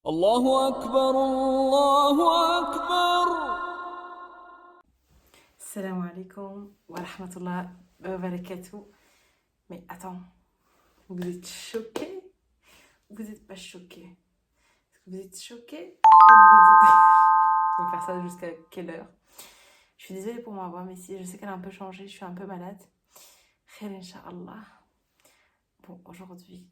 الله أكبر الله أكبر. Salam alaikum wa rahmatullah wa barakatuh. Mais attends, vous êtes choqués ou vous n'êtes pas choqués? Est-ce que vous êtes choqués ou vous êtes... On va faire ça jusqu'à quelle heure? Je suis désolée pour ma voix, mais si je sais qu'elle a un peu changé, je suis un peu malade. Khair Inch'Allah. Bon, aujourd'hui,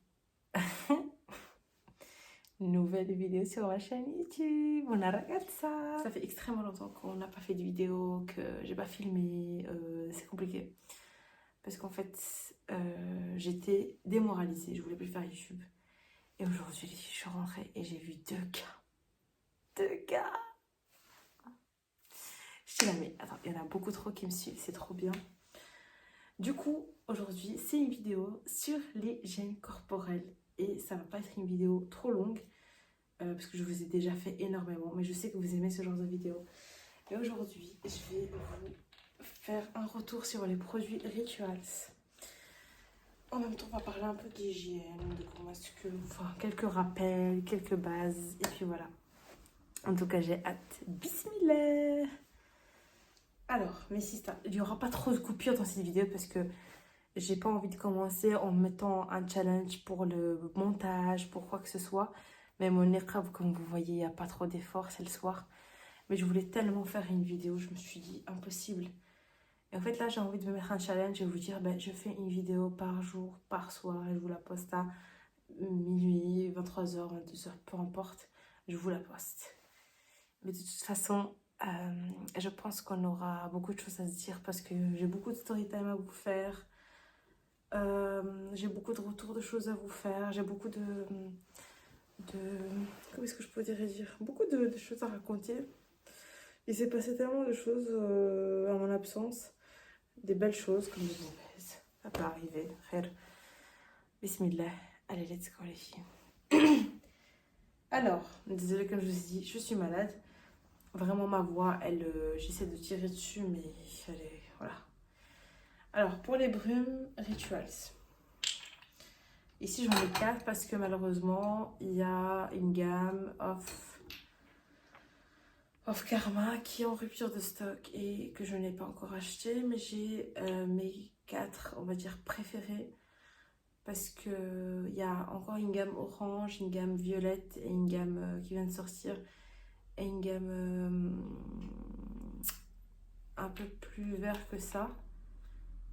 nouvelle vidéo sur ma chaîne YouTube. On a regardé ça. Ça fait extrêmement longtemps qu'on n'a pas fait de vidéo, que j'ai pas filmé. C'est compliqué. Parce qu'en fait, j'étais démoralisée. Je voulais plus faire YouTube. Et aujourd'hui, je suis rentrée et j'ai vu deux gars. Deux gars. Je suis là, mais attends, il y en a beaucoup trop qui me suivent. C'est trop bien. Du coup, aujourd'hui, c'est une vidéo sur l'hygiène corporelle. Et ça va pas être une vidéo trop longue. Parce que je vous ai déjà fait énormément. Mais je sais que vous aimez ce genre de vidéo. Et aujourd'hui, je vais vous faire un retour sur les produits Rituals. En même temps, on va parler un peu d'hygiène, de comment est-ce que... Enfin, quelques rappels, quelques bases, et puis voilà. En tout cas, j'ai hâte. Bismillah. Alors, mes sisters, il n'y aura pas trop de coupures dans cette vidéo parce que j'ai pas envie de commencer en mettant un challenge pour le montage, pour quoi que ce soit. Mais mon niqab, comme vous voyez, il n'y a pas trop d'efforts, c'est le soir. Mais je voulais tellement faire une vidéo, je me suis dit, impossible. Et en fait, là, j'ai envie de me mettre un challenge et vous dire, ben, je fais une vidéo par jour, par soir, et je vous la poste à minuit, 23h, 22h, peu importe, je vous la poste. Mais de toute façon, je pense qu'on aura beaucoup de choses à se dire parce que j'ai beaucoup de story time à vous faire. J'ai beaucoup de retours de choses à vous faire. J'ai beaucoup de comment est-ce que je pourrais dire? Beaucoup de choses à raconter. Il s'est passé tellement de choses à mon absence. Des belles choses comme des mauvaises. Ça peut arriver, frère. Bismillah. Allez, let's go les filles. Alors, désolée comme je vous ai dit, je suis malade. Vraiment ma voix, j'essaie de tirer dessus, mais voilà. Alors, pour les brumes Rituals. Ici, j'en ai 4 parce que malheureusement, il y a une gamme Off Karma qui est en rupture de stock et que je n'ai pas encore acheté. Mais j'ai mes 4, on va dire, préférés. Parce qu'il y a encore une gamme orange, une gamme violette et une gamme qui vient de sortir. Et une gamme un peu plus vert que ça.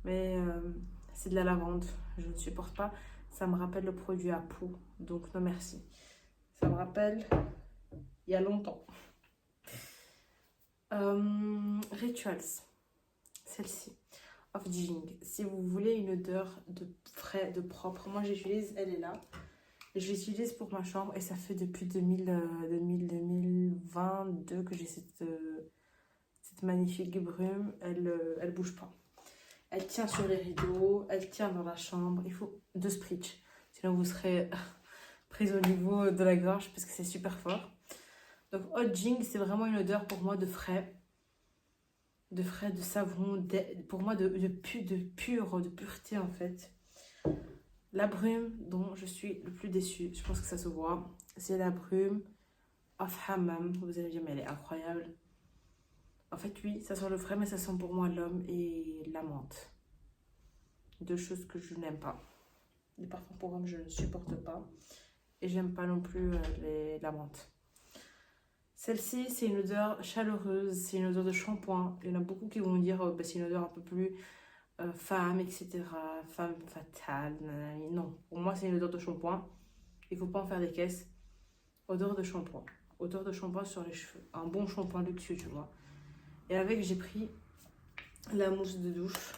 Mais c'est de la lavande, je ne supporte pas. Ça me rappelle le produit à peau, donc non merci. Ça me rappelle il y a longtemps. Rituals, celle-ci, of Jing. Si vous voulez une odeur de frais, de propre, moi j'utilise, elle est là. Je l'utilise pour ma chambre et ça fait depuis 2022 que j'ai cette magnifique brume. Elle bouge pas. Elle tient sur les rideaux, elle tient dans la chambre. Il faut 2 spritz, sinon vous serez prise au niveau de la gorge parce que c'est super fort. Donc Hot Jing, c'est vraiment une odeur pour moi de frais, de savon, pour moi de pureté en fait. La brume dont je suis le plus déçue, je pense que ça se voit, c'est la brume Off Hammam. Vous allez me dire, mais elle est incroyable. En fait, oui, ça sent le frais, mais ça sent pour moi l'homme et la menthe. 2 choses que je n'aime pas. Les parfums pour hommes, je ne supporte pas. Et j'aime pas non plus la menthe. Celle-ci, c'est une odeur chaleureuse, c'est une odeur de shampoing. Il y en a beaucoup qui vont me dire, bah, c'est une odeur un peu plus femme, etc. Femme fatale. Nanani. Non, pour moi, c'est une odeur de shampoing. Il ne faut pas en faire des caisses. Odeur de shampoing. Odeur de shampoing sur les cheveux. Un bon shampoing luxueux, tu vois. Et avec, j'ai pris la mousse de douche.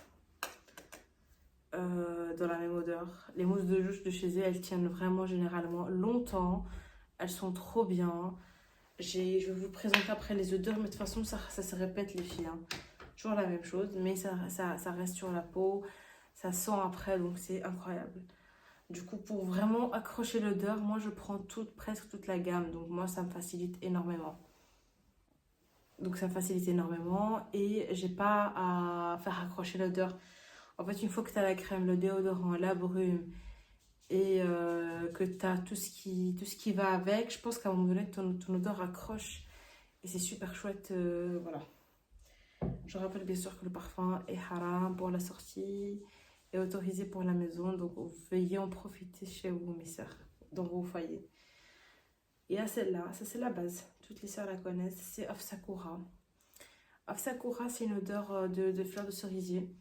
Dans la même odeur. Les mousses de douche de chez eux, elles tiennent vraiment généralement longtemps. Elles sont trop bien. Je vais vous présenter après les odeurs, mais de toute façon, ça se répète les filles. Hein. Toujours la même chose, mais ça reste sur la peau. Ça sent après, donc c'est incroyable. Du coup, pour vraiment accrocher l'odeur, moi, je prends presque toute la gamme. Donc moi, ça me facilite énormément. Et j'ai pas à faire accrocher l'odeur. En fait, une fois que tu as la crème, le déodorant, la brume et que tu as tout ce qui va avec. Je pense qu'à un moment donné, ton odeur accroche. Et c'est super chouette. Voilà. Je rappelle bien sûr que le parfum est haram pour la sortie et autorisé pour la maison. Donc, veuillez en profiter chez vous, mes sœurs, dans vos foyers. Et à celle-là, ça c'est la base. Toutes les sœurs la connaissent. C'est Off Sakura. Off Sakura, c'est une odeur de fleurs de cerisier.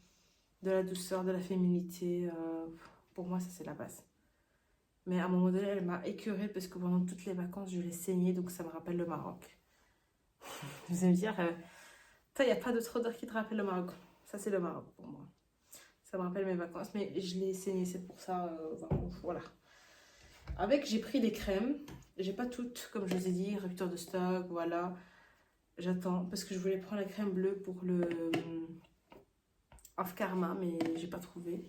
De la douceur, de la féminité. Pour moi, ça c'est la base. Mais à un moment donné, elle m'a écœurée parce que pendant toutes les vacances, je l'ai saignée. Donc, ça me rappelle le Maroc. Vous allez me dire, il n'y a pas d'autre odeur qui te rappelle le Maroc. Ça, c'est le Maroc pour moi. Ça me rappelle mes vacances, mais je l'ai saigné, c'est pour ça. Voilà. Avec, j'ai pris des crèmes. J'ai pas toutes, comme je vous ai dit, rupture de stock, voilà. J'attends, parce que je voulais prendre la crème bleue pour le Off Karma, mais j'ai pas trouvé.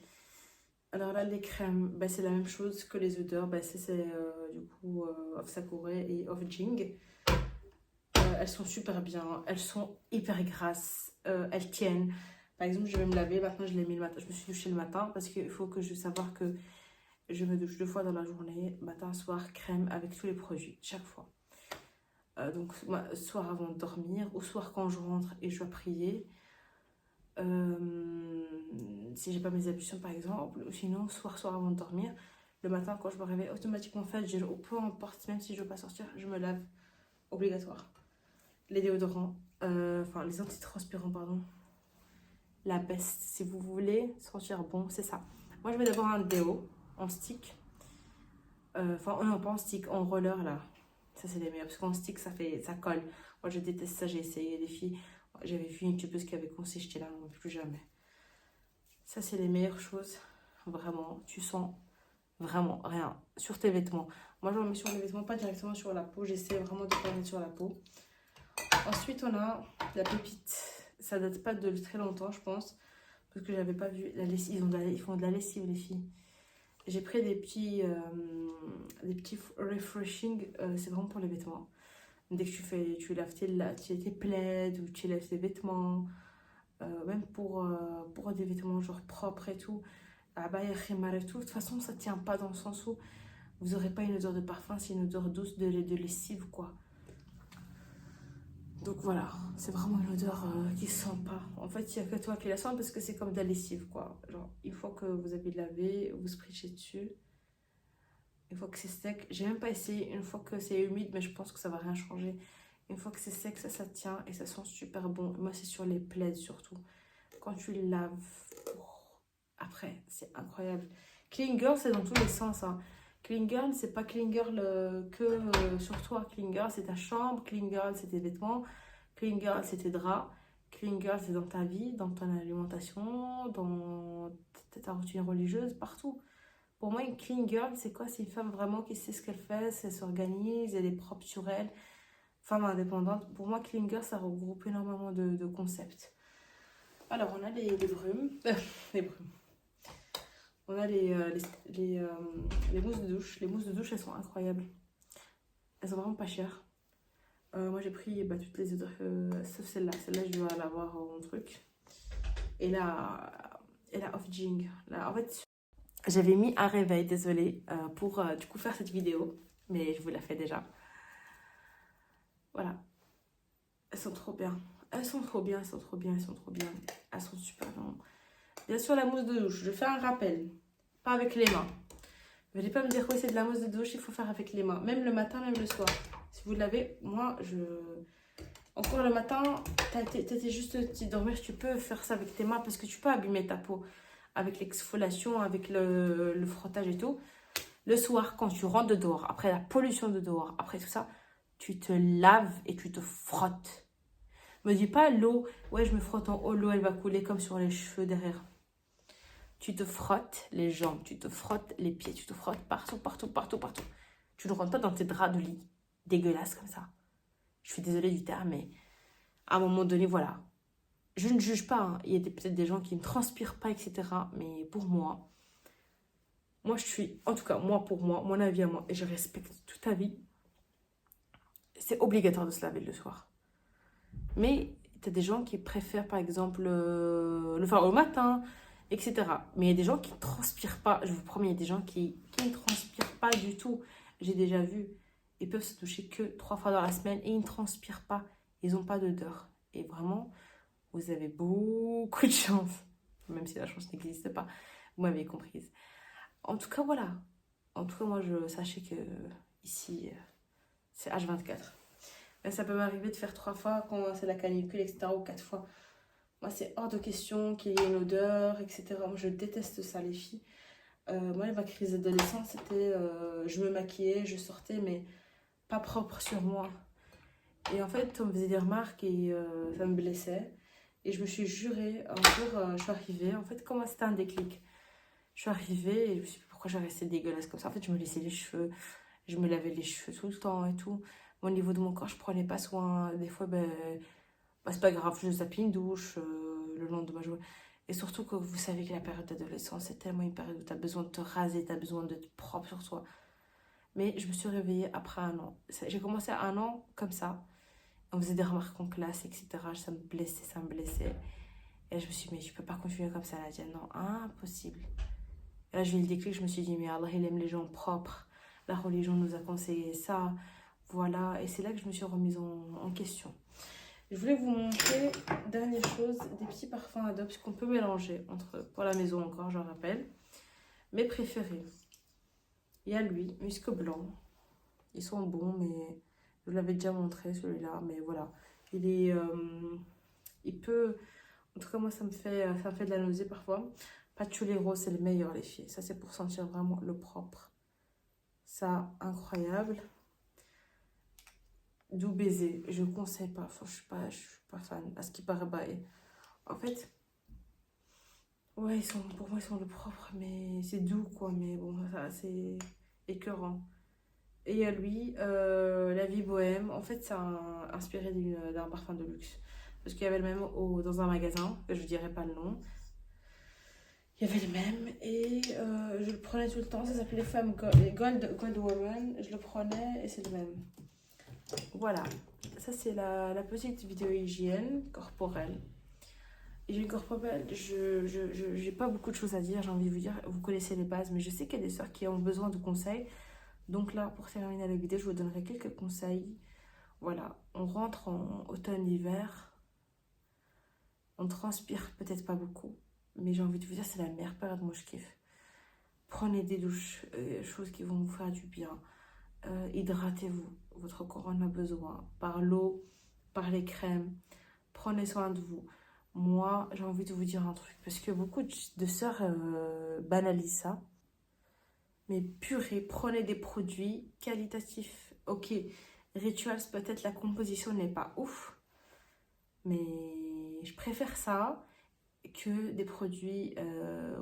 Alors là, les crèmes, bah, c'est la même chose que les odeurs. Bah, c'est du coup Off Sakura et Off Jing. Elles sont super bien, elles sont hyper grasses, elles tiennent. Par exemple, je vais me laver, maintenant je l'ai mis le matin, je me suis douchée le matin parce qu'il faut que je sache que je me douche 2 fois dans la journée, matin, soir, crème avec tous les produits, chaque fois. Donc, soir avant de dormir ou soir quand je rentre et je dois prier. Si j'ai pas mes ablutions par exemple, ou sinon soir avant de dormir. Le matin quand je me réveille, automatiquement en fait, peu importe, même si je veux pas sortir, je me lave, obligatoire. Les déodorants, enfin les antitranspirants, pardon. La best, si vous voulez sentir bon, c'est ça. Moi, je vais d'abord un déo en stick. Enfin, non, pas en stick, en roller là. Ça, c'est les meilleurs. Parce qu'en stick, ça colle. Moi, je déteste ça, j'ai essayé. Les filles, j'avais vu une youtubeuse qui avait conseillé, j'étais là, non, plus jamais. Ça, c'est les meilleures choses. Vraiment, tu sens vraiment rien sur tes vêtements. Moi, je le mets sur les vêtements, pas directement sur la peau. J'essaie vraiment de pas mettre sur la peau. Ensuite, on a la pépite. Ça date pas de très longtemps, je pense. Parce que j'avais pas vu la lessive. Ils font de la lessive, les filles. J'ai pris des petits refreshing. C'est vraiment pour les vêtements. Dès que tu laves tes plaids ou tu laves tes vêtements. Même pour des vêtements genre propres et tout. Abaya, khimar et tout. De toute façon, ça tient pas dans le sens où vous n'aurez pas une odeur de parfum. C'est une odeur douce de lessive, quoi. Donc voilà, c'est vraiment une odeur qui sent pas. En fait, il n'y a que toi qui la sens parce que c'est comme de la lessive, quoi. Genre, une fois que vous avez lavé, vous sprichez dessus. Une fois que c'est sec, j'ai même pas essayé une fois que c'est humide, mais je pense que ça va rien changer. Une fois que c'est sec, ça tient et ça sent super bon. Moi, c'est sur les plaids surtout. Quand tu laves, après, c'est incroyable. Clean Girl, c'est dans tous les sens, hein. Clean Girl, c'est pas Clean Girl que sur toi. Clean Girl, c'est ta chambre. Clean Girl, c'est tes vêtements. Clean Girl, c'est tes draps. Clean Girl, c'est dans ta vie, dans ton alimentation, dans ta routine religieuse, partout. Pour moi, une Clean Girl, c'est quoi? C'est une femme vraiment qui sait ce qu'elle fait, elle s'organise, elle est propre sur elle. Femme indépendante. Pour moi, Clean Girl, ça regroupe énormément de concepts. Alors, on a les brumes. Les brumes. On a les mousses de douche. Les mousses de douche, elles sont incroyables. Elles sont vraiment pas chères. Moi, j'ai pris toutes les autres, sauf celle-là. Celle-là, je dois l'avoir en truc. Et la Off Jing. Là, en fait, j'avais mis un réveil, désolée, pour du coup faire cette vidéo. Mais je vous la fais déjà. Voilà. Elles sont trop bien. Elles sont trop bien, elles sont trop bien, elles sont trop bien. Elles sont super bien. Bien sûr, la mousse de douche, je fais un rappel. Pas avec les mains. Ne venez pas me dire, oui, c'est de la mousse de douche, il faut faire avec les mains. Même le matin, même le soir. Si vous l'avez, moi, encore le matin, t'étais juste dormir, tu peux faire ça avec tes mains parce que tu peux abîmer ta peau avec l'exfoliation, avec le frottage et tout. Le soir, quand tu rentres de dehors, après la pollution de dehors, après tout ça, tu te laves et tu te frottes. Me dis pas l'eau, ouais, je me frotte en haut, l'eau, elle va couler comme sur les cheveux derrière. Tu te frottes les jambes, tu te frottes les pieds, tu te frottes partout, partout, partout, partout. Tu ne rentres pas dans tes draps de lit dégueulasses comme ça. Je suis désolée du terme, mais à un moment donné, voilà. Je ne juge pas, hein. Il y a peut-être des gens qui ne transpirent pas, etc. Mais pour moi, je suis, en tout cas, pour moi, mon avis à moi, et je respecte toute avis, c'est obligatoire de se laver le soir. Mais tu as des gens qui préfèrent, par exemple, le faire au matin, etc. Mais il y a des gens qui ne transpirent pas. Je vous promets, il y a des gens qui ne transpirent pas du tout. J'ai déjà vu. Ils peuvent se doucher que 3 fois dans la semaine et ils ne transpirent pas. Ils n'ont pas d'odeur. Et vraiment, vous avez beaucoup de chance. Même si la chance n'existe pas. Vous m'avez comprise. En tout cas, voilà. En tout cas, moi, sachez que ici, c'est H24. Mais ça peut m'arriver de faire 3 fois quand c'est la canicule, etc. ou 4 fois. Moi, c'est hors de question qu'il y ait une odeur, etc. Moi, je déteste ça, les filles. Moi, ma crise d'adolescence, c'était je me maquillais, je sortais, mais pas propre sur moi. Et en fait, on me faisait des remarques et ça me blessait. Et je me suis jurée, un jour, je suis arrivée. En fait, comment c'était un déclic? Je suis arrivée et je me suis dit pourquoi j'ai resté dégueulasse comme ça. En fait, je me laissais les cheveux, je me lavais les cheveux tout le temps et tout. Au niveau de mon corps, je prenais pas soin. Des fois, c'est pas grave, je zappe une douche le lendemain. Et surtout que vous savez que la période d'adolescence, c'est tellement une période où tu as besoin de te raser, tu as besoin d'être propre sur toi. Mais je me suis réveillée après un an. J'ai commencé à un an comme ça. On faisait des remarques en classe, etc. Ça me blessait, ça me blessait. Et je me suis dit, mais je peux pas continuer comme ça, Nadia. Non, impossible. Et là, j'ai eu le déclic, je me suis dit, mais Allah, il aime les gens propres. La religion nous a conseillé ça. Voilà. Et c'est là que je me suis remise en question. Je voulais vous montrer, dernière chose, des petits parfums Adobe qu'on peut mélanger pour la maison encore, je rappelle. Mes préférés. Il y a lui, Musc Blanc. Ils sont bons, mais je vous l'avais déjà montré celui-là. Mais voilà, il peut, en tout cas moi ça me fait de la nausée parfois. Patchouli Rose, c'est le meilleur les filles. Ça c'est pour sentir vraiment le propre. Ça, incroyable. Doux baiser, je ne conseille pas. Enfin, je suis pas fan. À ce qui paraît, en fait, ouais, pour moi, ils sont le propre, mais c'est doux, quoi. Mais bon, ça, c'est écœurant. Et il y a lui, La Vie Bohème. En fait, c'est inspiré d'un parfum de luxe. Parce qu'il y avait le même dans un magasin, je ne dirais pas le nom. Il y avait le même et je le prenais tout le temps. Ça s'appelait Gold Woman. Je le prenais et c'est le même. Voilà, ça c'est la petite vidéo hygiène corporelle. Hygiène corporelle, je n'ai pas beaucoup de choses à dire, j'ai envie de vous dire, vous connaissez les bases, mais je sais qu'il y a des sœurs qui ont besoin de conseils. Donc là, pour terminer la vidéo, je vous donnerai quelques conseils. Voilà, on rentre en automne-hiver, on transpire peut-être pas beaucoup, mais j'ai envie de vous dire, c'est la meilleure période, moi je kiffe. Prenez des douches, choses qui vont vous faire du bien. Hydratez-vous, votre corps en a besoin, par l'eau, par les crèmes, prenez soin de vous. Moi, j'ai envie de vous dire un truc, parce que beaucoup de sœurs banalisent ça, mais purée, prenez des produits qualitatifs. Ok, Rituals, peut-être la composition n'est pas ouf, mais je préfère ça que des produits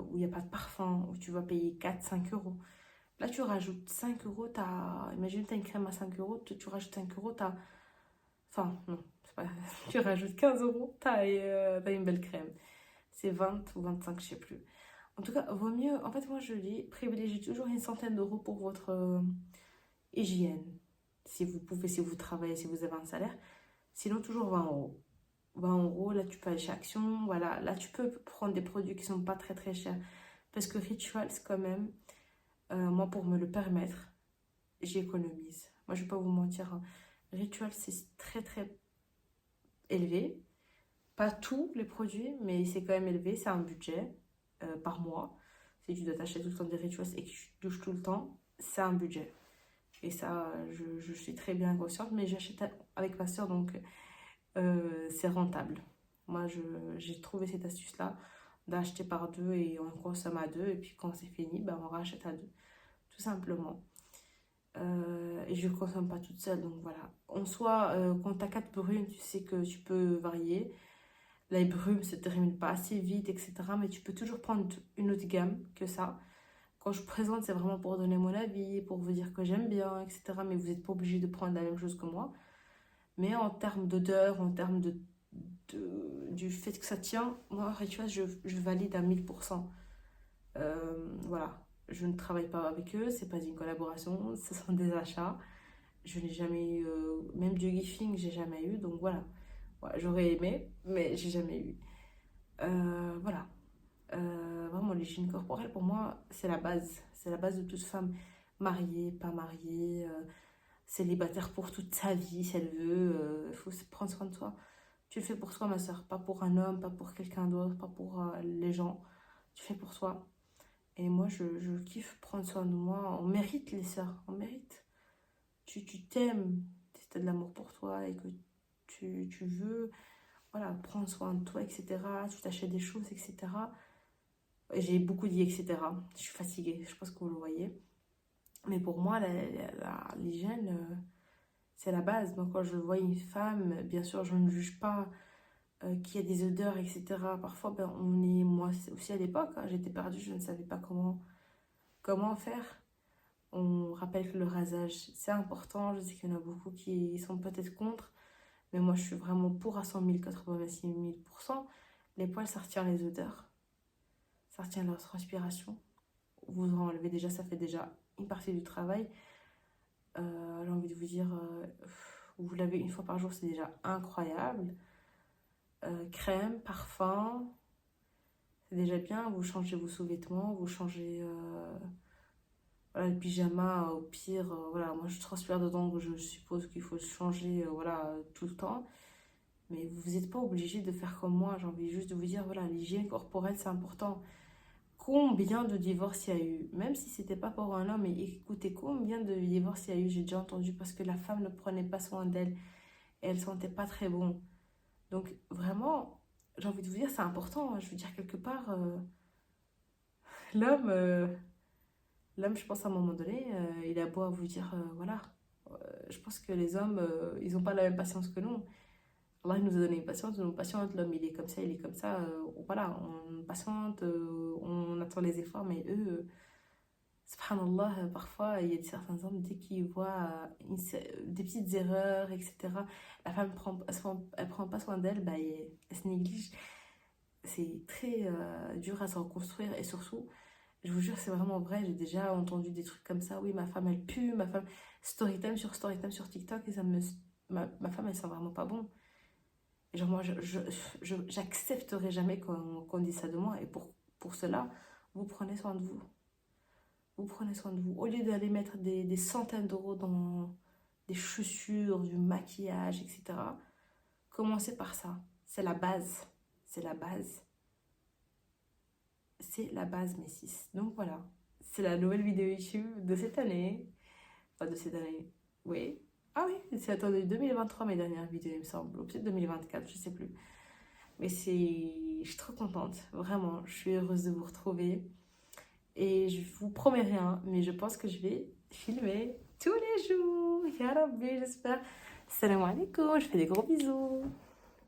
où il n'y a pas de parfum, où tu vas payer 4-5 euros. Là, tu rajoutes 5 euros, imagine, tu as une crème à 5 euros, tu rajoutes 5 euros, enfin, non, c'est pas... tu rajoutes 15 euros, tu as une belle crème. C'est 20 ou 25, je sais plus. En tout cas, vaut mieux, en fait, moi, je dis, privilégiez toujours une centaine d'euros pour votre hygiène. Si vous pouvez, si vous travaillez, si vous avez un salaire. Sinon, toujours 20 euros. 20 euros, là, tu peux aller chez Action, voilà. Là, tu peux prendre des produits qui sont pas très, très chers. Parce que Rituals, quand même... moi, pour me le permettre, j'économise. Moi, je ne vais pas vous mentir. Hein. Ritual, c'est très, très élevé. Pas tous les produits, mais c'est quand même élevé. C'est un budget par mois. Si tu dois t'acheter tout le temps des rituals et que tu douches tout le temps, c'est un budget. Et ça, je suis très bien consciente, mais j'achète avec ma soeur, donc c'est rentable. Moi, j'ai trouvé cette astuce-là d'acheter par deux et on consomme à deux. Et puis quand c'est fini, on rachète à deux. Tout simplement. Et je ne consomme pas toute seule, donc voilà. En soi, quand tu as 4 brumes, tu sais que tu peux varier. Les brumes ne se terminent pas assez vite, etc. Mais tu peux toujours prendre une autre gamme que ça. Quand je présente, c'est vraiment pour donner mon avis, pour vous dire que j'aime bien, etc. Mais vous n'êtes pas obligé de prendre la même chose que moi. Mais en termes d'odeur, en termes du fait que ça tient, moi, Rituals, je valide à 1000%. Voilà. Je ne travaille pas avec eux, c'est pas une collaboration, ce sont des achats. Je n'ai jamais eu, même du gifting, j'ai jamais eu, donc voilà. Ouais, j'aurais aimé, mais j'ai jamais eu. Voilà. Vraiment, l'hygiène corporelle, pour moi, c'est la base de toute femme. mariée, pas mariée, célibataire pour toute sa vie si elle veut. Il faut prendre soin de soi. Tu le fais pour soi, ma soeur, pas pour un homme, pas pour quelqu'un d'autre, pas pour les gens. Tu fais pour soi. Et moi, je kiffe prendre soin de moi. On mérite, les sœurs, on mérite. Tu t'aimes, si tu as de l'amour pour toi et que tu veux voilà, prendre soin de toi, etc. Tu t'achètes des choses, etc. J'ai beaucoup dit etc. Je suis fatiguée, je pense que vous le voyez. Mais pour moi, l'hygiène, c'est la base. Donc quand je vois une femme, bien sûr, je ne juge pas qu'il y a des odeurs, etc. Parfois, ben, moi aussi à l'époque, hein, j'étais perdue, je ne savais pas comment faire. On rappelle que le rasage, c'est important. Je sais qu'il y en a beaucoup qui sont peut-être contre. Mais moi, je suis vraiment pour à 100 000, 86 000%. Les poils, ça retient les odeurs. Ça retient leur transpiration. Vous en enlevez déjà, ça fait déjà une partie du travail. J'ai envie de vous dire, vous lavez une fois par jour, c'est déjà incroyable. Crème, parfum, c'est déjà bien. Vous changez vos sous-vêtements, vous changez voilà, le pyjama, au pire. Voilà, moi, je transpire dedans, donc je suppose qu'il faut changer voilà, tout le temps. Mais vous n'êtes pas obligé de faire comme moi. J'ai envie juste de vous dire, voilà, l'hygiène corporelle, c'est important. Combien de divorces il y a eu? Même si c'était pas pour un homme, mais écoutez, combien de divorces il y a eu? J'ai déjà entendu parce que la femme ne prenait pas soin d'elle et elle sentait pas très bon. Donc vraiment, j'ai envie de vous dire, c'est important. Je veux dire, quelque part, l'homme, l'homme, je pense à un moment donné, il a beau à vous dire, voilà, je pense que les hommes, ils n'ont pas la même patience que nous. Allah il nous a donné une patience, nous patiente, l'homme il est comme ça, voilà, on patiente, on attend les efforts, mais eux, subhanallah, parfois il y a certains hommes, dès qu'ils voient des petites erreurs, etc., la femme elle prend pas soin d'elle, bah, elle se néglige. C'est très dur à se reconstruire et surtout, je vous jure, c'est vraiment vrai, j'ai déjà entendu des trucs comme ça, oui, ma femme elle pue, ma femme, storytime sur TikTok, et ma femme elle sent vraiment pas bon. Genre, moi, j'accepterai jamais qu'on dise ça de moi. Et pour cela, vous prenez soin de vous. Vous prenez soin de vous. Au lieu d'aller mettre des centaines d'euros dans des chaussures, du maquillage, etc., commencez par ça. C'est la base. C'est la base. C'est la base, mes sis. Donc voilà. C'est la nouvelle vidéo YouTube de cette année. Enfin, de cette année. Oui. Ah oui, c'est attendez, 2023 mes dernières vidéos, il me semble. Ou peut-être 2024, je sais plus. Mais je suis trop contente, vraiment. Je suis heureuse de vous retrouver. Et je vous promets rien, mais je pense que je vais filmer tous les jours. Ya Rabbi, j'espère. Salam alaikum, je fais des gros bisous.